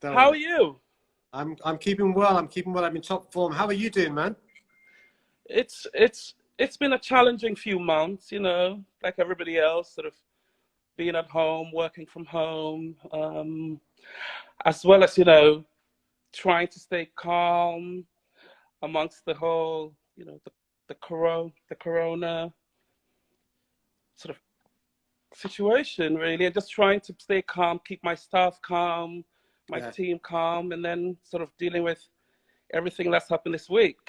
Don't How are worry. you? I'm keeping well. I'm keeping well. I'm in top form. How are you doing, man? It's been a challenging few months, like everybody else, sort of being at home, working from home, as well as, trying to stay calm amongst the whole, the corona sort of situation, really, and just trying to stay calm, keep my staff calm, my Yeah. team calm, and then sort of dealing with everything that's happened this week.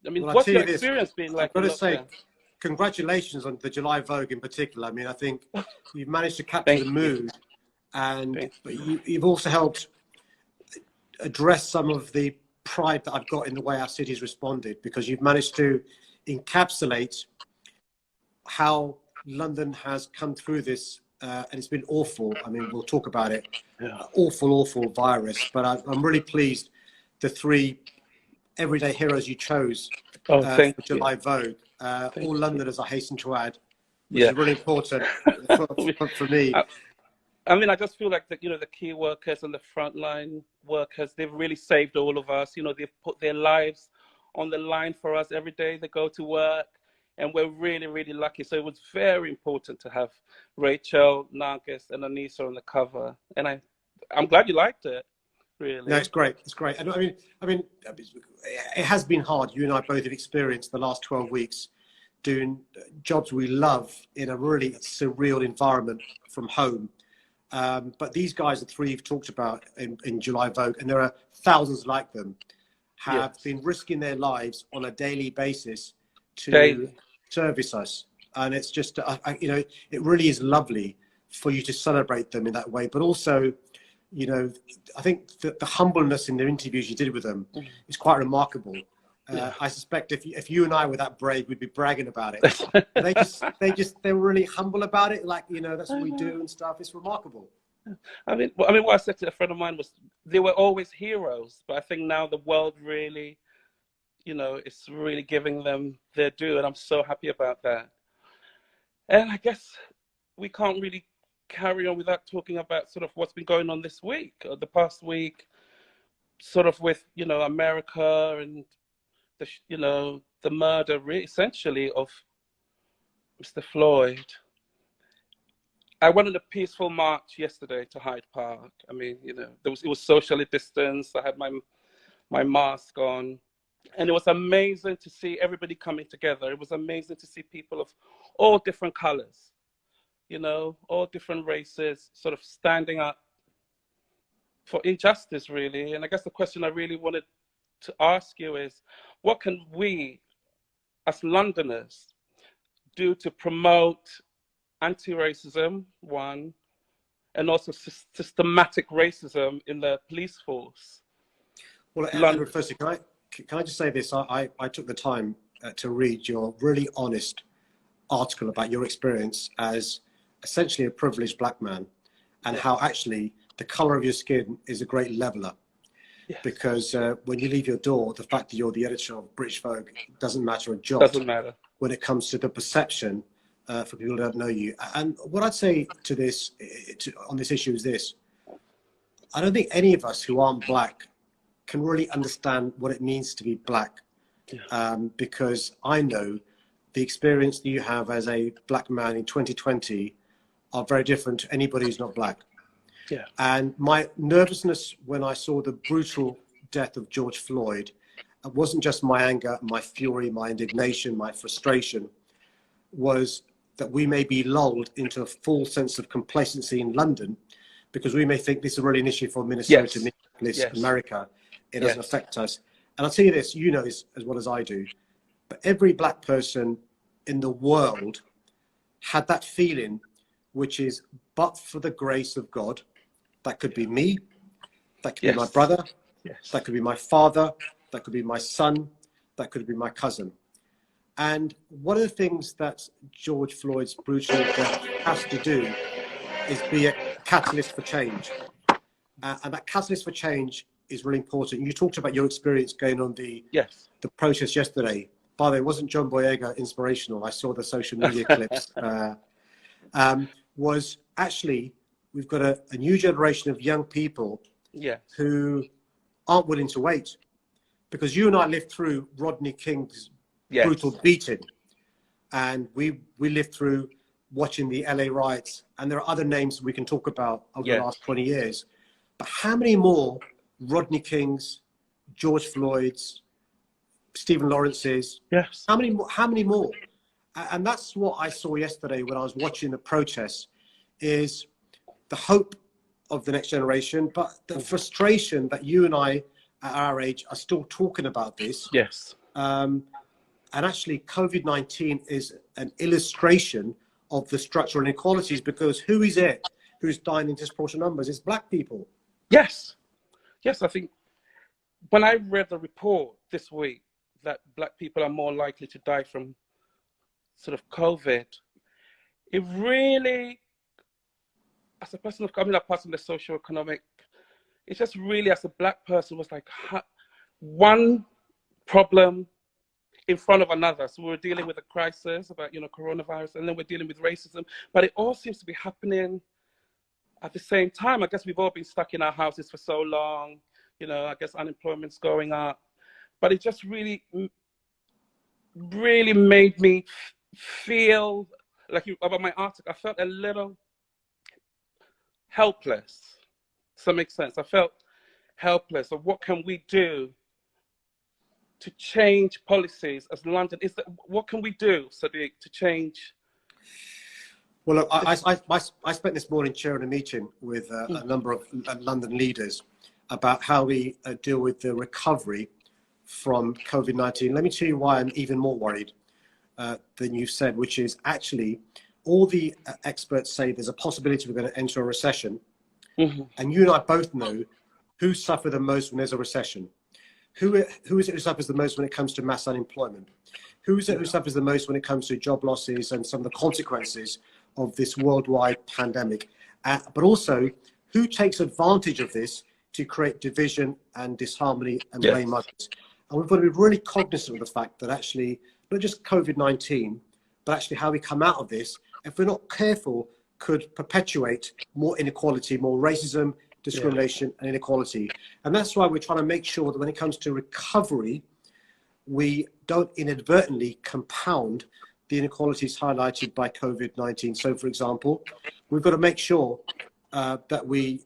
I mean, Well, I'll what's tell your you this. experience been I've like got in to say, lockdown? congratulations on the July Vogue in particular. I mean, I think you've managed to capture the Thank you. mood, and Thank but you. you've also helped address some of the pride that I've got in the way our city's responded, because you've managed to encapsulate how London has come through this, and it's been awful. I mean, we'll talk about it. Yeah. Awful virus. But I'm really pleased the three everyday heroes you chose Oh, thank for you. July Vogue. Thank All you. Londoners, I hasten to add, which Yeah. is really important for me. I, I mean, I just feel like the key workers and the frontline workers, they've really saved all of us. They've put their lives on the line for us every day. They go to work, and we're really, really lucky. So it was very important to have Rachel, Nargis, and Anissa on the cover. And I'm glad you liked it, No, really. it's great. It's great. And I mean, it has been hard. You and I both have experienced the last 12 weeks doing jobs we love in a really surreal environment from home. But these guys, the three you've talked about in July Vogue, and there are thousands like them, have Yes. been risking their lives on a daily basis to Daily. service us. And it's just, it really is lovely for you to celebrate them in that way. But also, I think the humbleness in the interviews you did with them is quite remarkable. Yeah. I suspect if you and I were that brave, we'd be bragging about it. They're really humble about it. Like, that's what we do and stuff. It's remarkable. What I said to a friend of mine was they were always heroes, but I think now the world really, is really giving them their due, and I'm so happy about that. And I guess we can't really carry on without talking about sort of what's been going on this week or the past week, sort of with America and the murder, essentially, of Mr. Floyd. I went on a peaceful march yesterday to Hyde Park. I mean, it was socially distanced. I had my mask on, and it was amazing to see everybody coming together. It was amazing to see people of all different colors, all different races, sort of standing up for injustice, really. And I guess the question I really wanted to ask you is, what can we, as Londoners, do to promote anti-racism, one, and also systematic racism in the police force? Well, Edward, firstly, can I just say this? I took the time to read your really honest article about your experience as essentially a privileged black man, and how actually the color of your skin is a great leveler. Yes. Because when you leave your door, the fact that you're the editor of British Vogue doesn't matter a jot. Doesn't matter when it comes to the perception for people who don't know you. And what I'd say to this, on this issue is this: I don't think any of us who aren't black can really understand what it means to be black, because I know the experience that you have as a black man in 2020 are very different to anybody who's not black. Yeah. And my nervousness when I saw the brutal death of George Floyd, it wasn't just my anger, my fury, my indignation, my frustration, was that we may be lulled into a full sense of complacency in London because we may think this is really an issue for Minnesota, Minneapolis, America. It doesn't affect us. And I'll tell you this, you know this as well as I do, but every black person in the world had that feeling, which is, but for the grace of God. That could be me, that could be my brother, that could be my father, that could be my son, that could be my cousin. And one of the things that George Floyd's brutal death has to do is be a catalyst for change. And that catalyst for change is really important. You talked about your experience going on the protest yesterday. By the way, wasn't John Boyega inspirational? I saw the social media clips. Was actually, we've got a new generation of young people Yes. who aren't willing to wait. Because you and I lived through Rodney King's Yes. brutal beating, and we lived through watching the LA riots, and there are other names we can talk about over Yes. the last 20 years. But how many more Rodney Kings, George Floyd's, Stephen Lawrence's? Yes. How many more? And that's what I saw yesterday when I was watching the protests, is the hope of the next generation, but the frustration that you and I at our age are still talking about this. Yes. And actually COVID-19 is an illustration of the structural inequalities, because who is it who's dying in disproportionate numbers? It's black people. Yes. Yes, I think when I read the report this week that black people are more likely to die from sort of COVID, it really, as a person of, I mean, a part of the socio-economic, it just really, as a black person, was like one problem in front of another. So we're dealing with a crisis about, coronavirus, and then we're dealing with racism, but it all seems to be happening at the same time. I guess we've all been stuck in our houses for so long, I guess unemployment's going up, but it just really, really made me feel like, about my article, I felt a little helpless. Does that make sense? I felt helpless. So what can we do to change policies as London? What can we do, Sadiq, to change? Well, look, I spent this morning chairing a meeting with a number of London leaders about how we deal with the recovery from COVID-19. Let me tell you why I'm even more worried than you said, which is actually all the experts say there's a possibility we're going to enter a recession. And you and I both know who suffer the most when there's a recession. Who is it who suffers the most when it comes to mass unemployment? Who is it who suffers the most when it comes to job losses and some of the consequences of this worldwide pandemic? But also, who takes advantage of this to create division and disharmony and blame others? And we've got to be really cognizant of the fact that actually, not just COVID-19, but actually how we come out of this, if we're not careful, could perpetuate more inequality, more racism, discrimination and inequality. And that's why we're trying to make sure that when it comes to recovery, we don't inadvertently compound the inequalities highlighted by COVID-19. So, for example, we've got to make sure that we,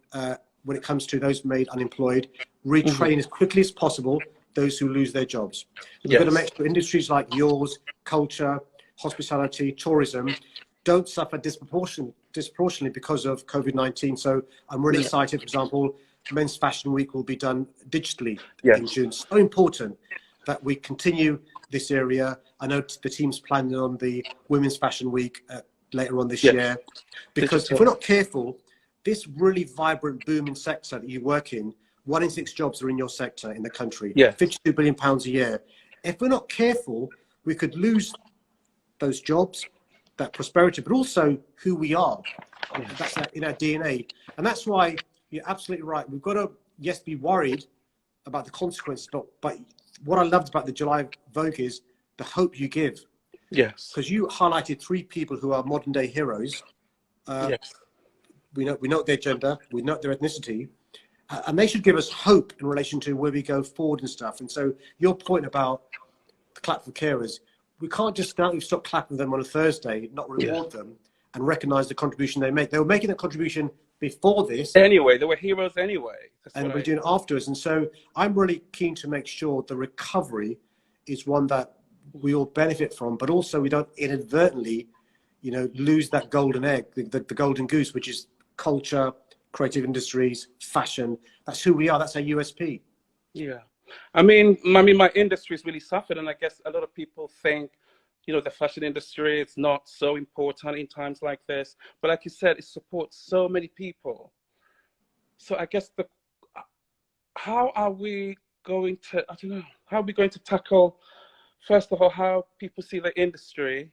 when it comes to those made unemployed, retrain as quickly as possible those who lose their jobs. We've got to make sure industries like yours, culture, hospitality, tourism, don't suffer disproportionately because of COVID-19. So I'm really excited, for example, Men's Fashion Week will be done digitally in June. So important that we continue this area. I know the team's planning on the Women's Fashion Week later on this year, because if we're not careful, this really vibrant, booming sector that you work in, 1 in 6 jobs are in your sector in the country, £52 billion a year. If we're not careful, we could lose those jobs, that prosperity, but also who we are. That's in our DNA. And that's why you're absolutely right. We've got to, yes, be worried about the consequences, but what I loved about the July Vogue is the hope you give. Yes. Because you highlighted 3 people who are modern day heroes. We know their gender, we know their ethnicity, and they should give us hope in relation to where we go forward and stuff. And so your point about the clap for carers, we can't just stop clapping them on a Thursday, not reward them and recognize the contribution they make. They were making a contribution before this. Anyway, they were heroes anyway. And we're doing it afterwards. And so I'm really keen to make sure the recovery is one that we all benefit from, but also we don't inadvertently, lose that golden egg, the golden goose, which is culture, creative industries, fashion. That's who we are. That's our USP. Yeah. I mean, my industry's really suffered, and I guess a lot of people think, the fashion industry is not so important in times like this. But like you said, it supports so many people. So I guess how are we going to, how are we going to tackle, first of all, how people see the industry,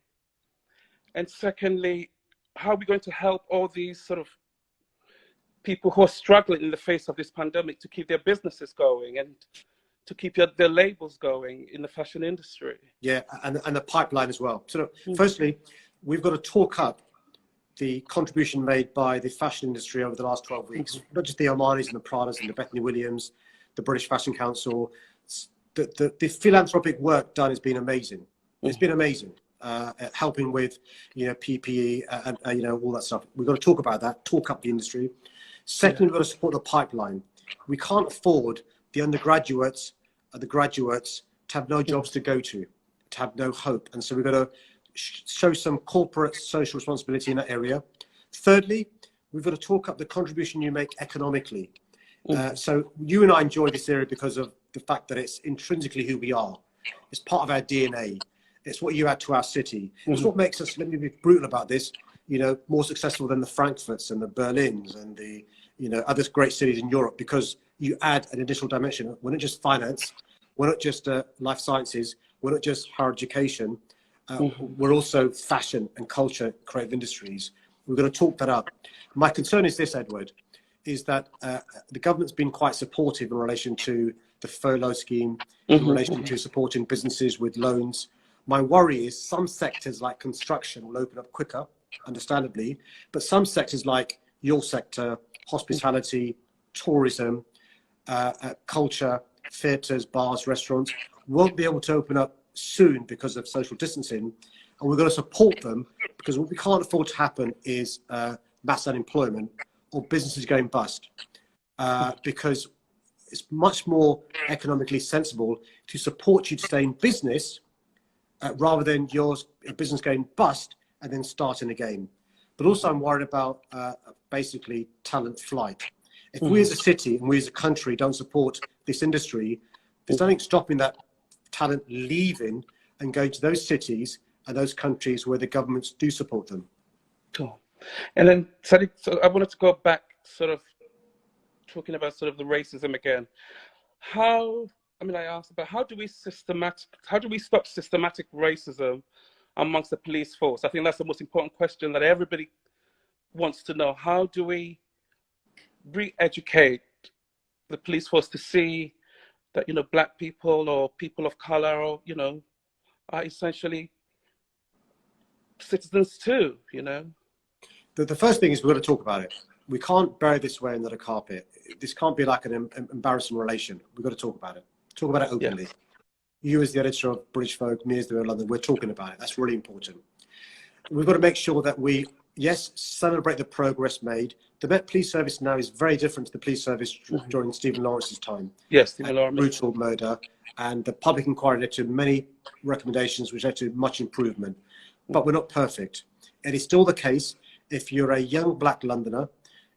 and secondly, how are we going to help all these sort of people who are struggling in the face of this pandemic to keep their businesses going and to keep their labels going in the fashion industry? Yeah, and the pipeline as well. So firstly, we've got to talk up the contribution made by the fashion industry over the last 12 weeks, not just the Armanis and the Pradas and the Bethany Williams, the British Fashion Council. The philanthropic work done has been amazing. It's been amazing, helping with, PPE and all that stuff. We've got to talk about that, talk up the industry. Secondly, we've got to support the pipeline. We can't afford the undergraduates and the graduates to have no jobs to go to have no hope. And so we've got to show some corporate social responsibility in that area. Thirdly, we've got to talk up the contribution you make economically. So you and I enjoy this area because of the fact that it's intrinsically who we are. It's part of our DNA. It's what you add to our city. It's what makes us, let me be brutal about this, more successful than the Frankfurts and the Berlins and the, other great cities in Europe, because you add an additional dimension. We're not just finance. We're not just life sciences. We're not just higher education. We're also fashion and culture, creative industries. We're going to talk that up. My concern is this, Edward, is that the government's been quite supportive in relation to the furlough scheme, in relation to supporting businesses with loans. My worry is some sectors like construction will open up quicker, understandably, but some sectors like your sector, hospitality, tourism, culture, theatres, bars, restaurants, won't be able to open up soon because of social distancing. And we're going to support them, because what we can't afford to happen is mass unemployment or businesses going bust, because it's much more economically sensible to support you to stay in business rather than your business going bust and then starting again. But also I'm worried about basically talent flight. If we as a city and we as a country don't support this industry, there's nothing stopping that talent leaving and going to those cities and those countries where the governments do support them. Cool. And then, Sadiq, so I wanted to go back, sort of talking about sort of the racism again. I asked about how do we stop systematic racism amongst the police force? I think that's the most important question that everybody wants to know. How do we re-educate the police force to see that, Black people or people of color or, are essentially citizens too, The first thing is we've got to talk about it. We can't bury this way under the carpet. This can't be like an embarrassing relation. We've got to talk about it. Talk about it openly. Yeah. You as the editor of British Vogue, me as the editor of London, we're talking about it. That's really important. We've got to make sure that we, celebrate the progress made. The Met Police Service now is very different to the police service during Stephen Lawrence's time. Yes, Stephen Lawrence. Brutal murder. And the public inquiry led to many recommendations which led to much improvement. But we're not perfect. It is still the case, if you're a young Black Londoner,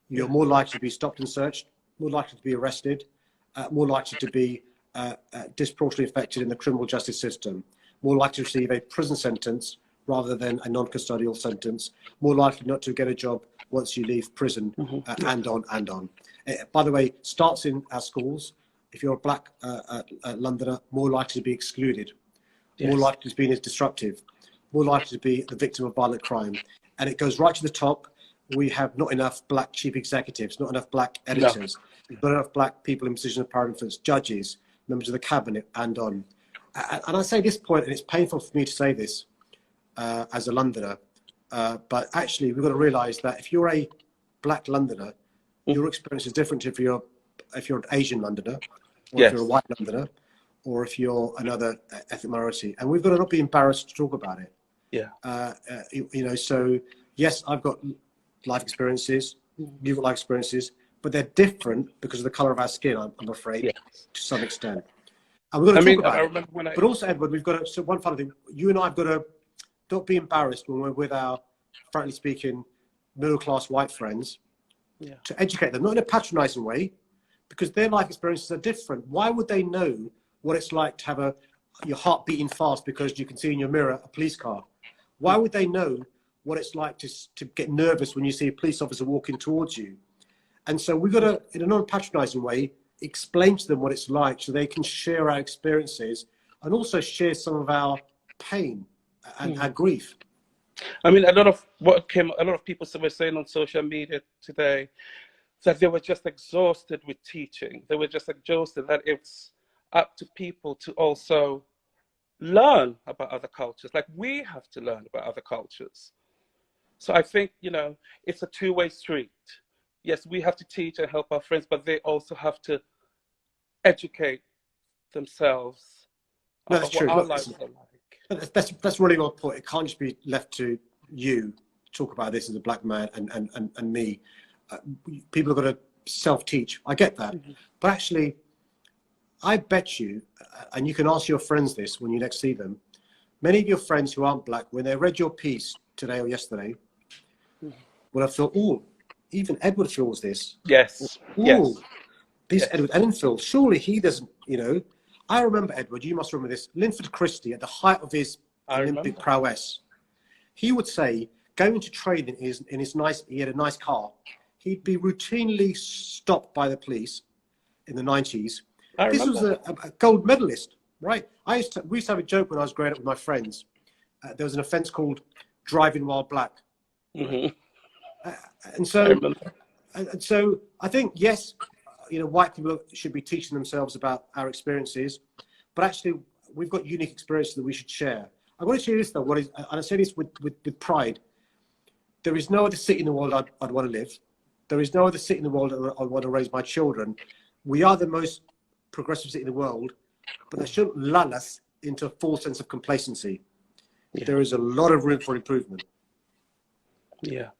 you're more likely to be stopped and searched, more likely to be arrested, more likely to be disproportionately affected in the criminal justice system, more likely to receive a prison sentence rather than a non-custodial sentence, more likely not to get a job once you leave prison, and on and on. By the way, starts in our schools. If you're a Black Londoner, more likely to be excluded, more likely to be disruptive, more likely to be the victim of violent crime. And it goes right to the top. We have not enough Black chief executives, not enough Black editors, not enough Black people in positions of power influence, judges, members of the cabinet, and on. And I say this point, and it's painful for me to say this as a Londoner, but actually we've got to realise that if you're a Black Londoner, your experience is different if you're an Asian Londoner, or if you're a white Londoner, or if you're another ethnic minority. And we've got to not be embarrassed to talk about it. So yes, I've got life experiences, you've got life experiences, but they're different because of the colour of our skin, I'm afraid, to some extent. And we've got to talk about it. But also, Edward, we've got to, so one final thing, you and I have got to don't be embarrassed when we're with our, frankly speaking, middle-class white friends, to educate them, not in a patronising way, because their life experiences are different. Why would they know what it's like to have your heart beating fast because you can see in your mirror a police car? Why would they know what it's like to get nervous when you see a police officer walking towards you? And so we've got to, in a non-patronising way, explain to them what it's like so they can share our experiences and also share some of our pain and our grief. I mean, a lot of people were saying on social media today that they were just exhausted with teaching. They were just exhausted, that it's up to people to also learn about other cultures. Like, we have to learn about other cultures. So I think, you know, it's a two-way street. Yes, we have to teach and help our friends, but they also have to educate themselves No, that's of what true. our Look, lives are like. that's really my point. It can't just be left to you to talk about this as a black man and me. People are going to self-teach. I get that. But actually, I bet you, and you can ask your friends this when you next see them, many of your friends who aren't black, when they read your piece today or yesterday, will have thought, oh, even Edward feels this. Yes. Oh, Yes. this Yes. Edward Enninful, surely he doesn't, you know. I remember, Edward, you must remember this, Linford Christie, at the height of his Olympic prowess, he would say, going to training in his nice, he had a nice car, he'd be routinely stopped by the police in the 90s. This was a gold medalist, right? We used to have a joke when I was growing up with my friends. There was an offence called driving while black. And so I think, yes, you know, white people should be teaching themselves about our experiences, but actually we've got unique experiences that we should share. I want to share this though, and I say this with pride. There is no other city in the world I'd want to live. There is no other city in the world that I'd want to raise my children. We are the most progressive city in the world, but that shouldn't lull us into a false sense of complacency. There is a lot of room for improvement. Yeah.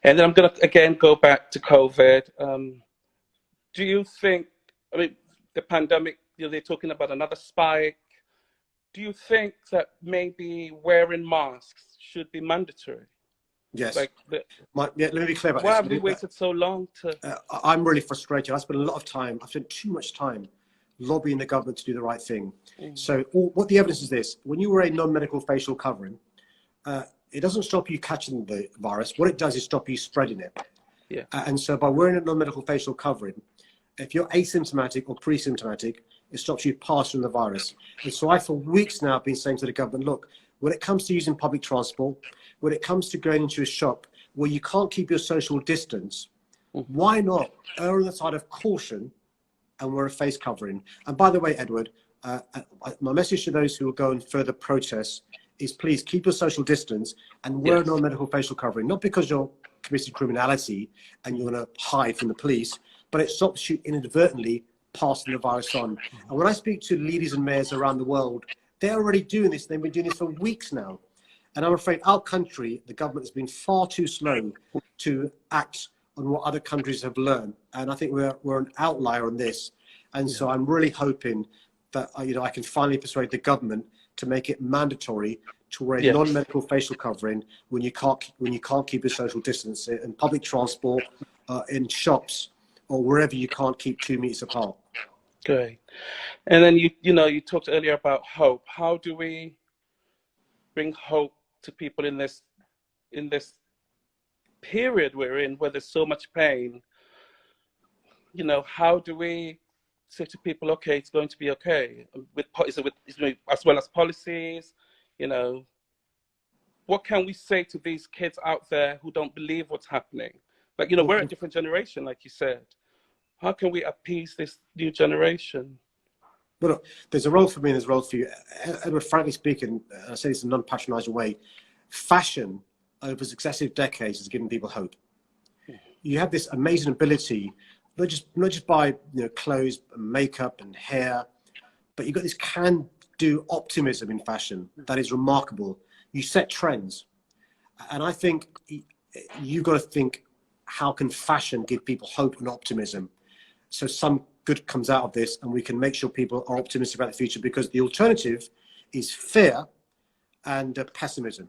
And then I'm going to again go back to COVID. Do you think, I mean, the pandemic, you know, they're talking about another spike. Do you think that maybe wearing masks should be mandatory? Yes. Like let me be clear about why this. have we waited so long to? I'm really frustrated. I spent a lot of time, I've spent too much time lobbying the government to do the right thing. So what the evidence is this: when you wear a non-medical facial covering, it doesn't stop you catching the virus. What it does is stop you spreading it. Yeah. And so by wearing a non-medical facial covering, if you're asymptomatic or pre-symptomatic, it stops you passing the virus. And so I, for weeks now, have been saying to the government, look, when it comes to using public transport, when it comes to going into a shop where you can't keep your social distance, why not err on the side of caution and wear a face covering? And by the way, Edward, my message to those who will go and further protest is please keep your social distance and wear a non-medical facial covering, not because you're committing criminality and you want to hide from the police, but it stops you inadvertently passing the virus on. And when I speak to leaders and mayors around the world, they're already doing this. They've been doing this for weeks now. And I'm afraid our country, the government has been far too slow to act on what other countries have learned. And I think we're an outlier on this. And so I'm really hoping that, you know, I can finally persuade the government to make it mandatory to wear a non-medical facial covering when you can't keep your social distance in public transport, in shops, or wherever you can't keep 2 meters apart. Great. And then you talked earlier about hope. How do we bring hope to people in this period we're in, where there's so much pain? You know, how do we say to people, okay, it's going to be okay, as well as policies? You know, what can we say to these kids out there who don't believe what's happening? Like, you know, we're a different generation, like you said. How can we appease this new generation? Well, look, there's a role for me and there's a role for you. Edward, frankly speaking, I say this in a non-patronizing way, fashion over successive decades has given people hope. You have this amazing ability, not just by, you know, clothes and makeup and hair, but you've got this can-do optimism in fashion that is remarkable. You set trends. And I think you've got to think, how can fashion give people hope and optimism? So some good comes out of this and we can make sure people are optimistic about the future, because the alternative is fear and pessimism.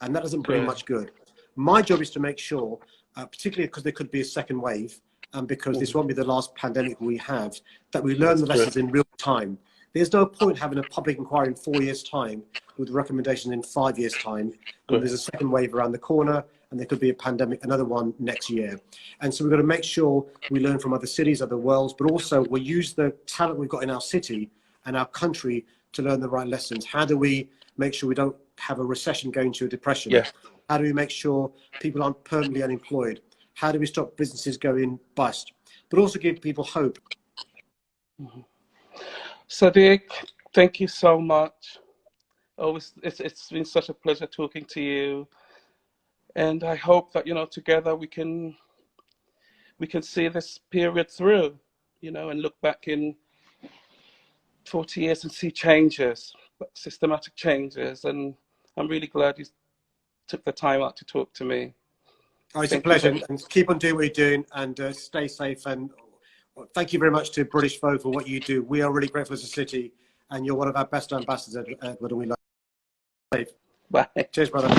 And that doesn't bring much good. My job is to make sure, particularly because there could be a second wave, and because this won't be the last pandemic we have, that we learn the lessons in real time. There's no point having a public inquiry in 4 years' time with recommendations in 5 years' time, when there's a second wave around the corner and there could be a pandemic, another one next year. And so we've got to make sure we learn from other cities, other worlds, but also we use the talent we've got in our city and our country to learn the right lessons. How do we make sure we don't have a recession going to a depression? How do we make sure people aren't permanently unemployed? How do we stop businesses going bust? But also give people hope. Sadiq, thank you so much. It's been such a pleasure talking to you. And I hope that, together we can see this period through, and look back in 40 years and see changes, systematic changes. And I'm really glad you took the time out to talk to me. Oh, it's a pleasure, and keep on doing what you're doing, and stay safe. And thank you very much to British Vogue for what you do. We are really grateful as a city, and you're one of our best ambassadors, Edward, and we love you. Bye. Cheers, brother.